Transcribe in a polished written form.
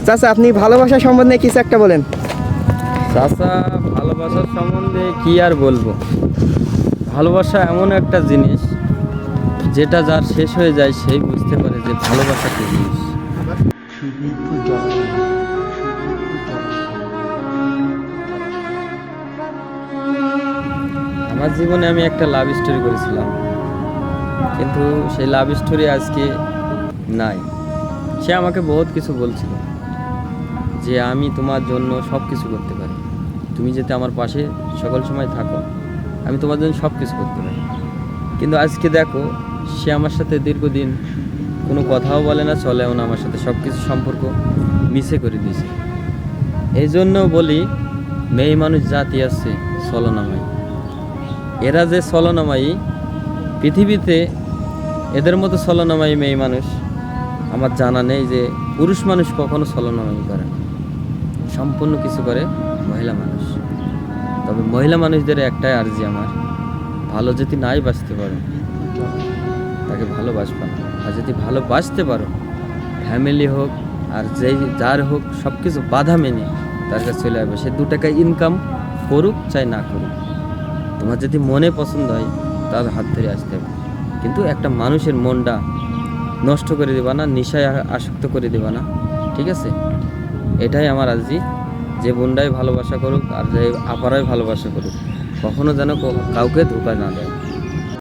চাচা আপনি ভালোবাসা সম্বন্ধে কিছু একটা বলেন। চাচা, ভালোবাসার সম্বন্ধে কি আর বলবো। ভালোবাসা এমন একটা জিনিস যেটা যার শেষ হয়ে যায় সেই বুঝতে পারে যে ভালোবাসা কি জিনিস। আমার জীবনে আমি একটা লাভ স্টোরি করেছিলাম, কিন্তু সেই লাভ স্টোরি আজকে নাই। সে আমাকে বহুত কিছু বলছিল যে আমি তোমার জন্য সব কিছু করতে পারি, তুমি যাতে আমার পাশে সকল সময় থাকো, আমি তোমার জন্য সব কিছু করতে পারি। কিন্তু আজকে দেখো, সে আমার সাথে দীর্ঘদিন কোনো কথাও বলে না, চলেও না, আমার সাথে সব কিছু সম্পর্ক মিশে করে দিয়েছে। এই জন্য বলি, মেয়ে মানুষ জাতি আছে ছলনাময়ী। এরা যে ছলনাময়ী, পৃথিবীতে এদের মতো ছলনাময়ী মেয়ে মানুষ আমার জানা নেই। যে পুরুষ মানুষ কখনো ছলনাময়ী করে না, সম্পূর্ণ কিছু করে মহিলা মানুষ। তবে মহিলা মানুষদের একটাই আর্জি আমার, ভালো যদি নাই বাঁচতে পারো তাকে ভালোবাসবা না, আর যদি ভালোবাসতে পারো ফ্যামিলি হোক আর যেই যার হোক সব কিছু বাধা মেনে তার কাছে চলে আসবে। সে 2 টাকা ইনকাম করুক চাই না করুক, তোমার যদি মনে পছন্দ হয় তার হাত ধরে আসতে হবে। কিন্তু একটা মানুষের মনটা নষ্ট করে দেবা না, নেশায় আসক্ত করে দেবা না, ঠিক আছে? এটাই আমার আর্জি। যে বোনটাই ভালোবাসা করুক আর যে আপারাই ভালোবাসা করুক, কখনো যেন কাউকে ধোঁকা না দেয়।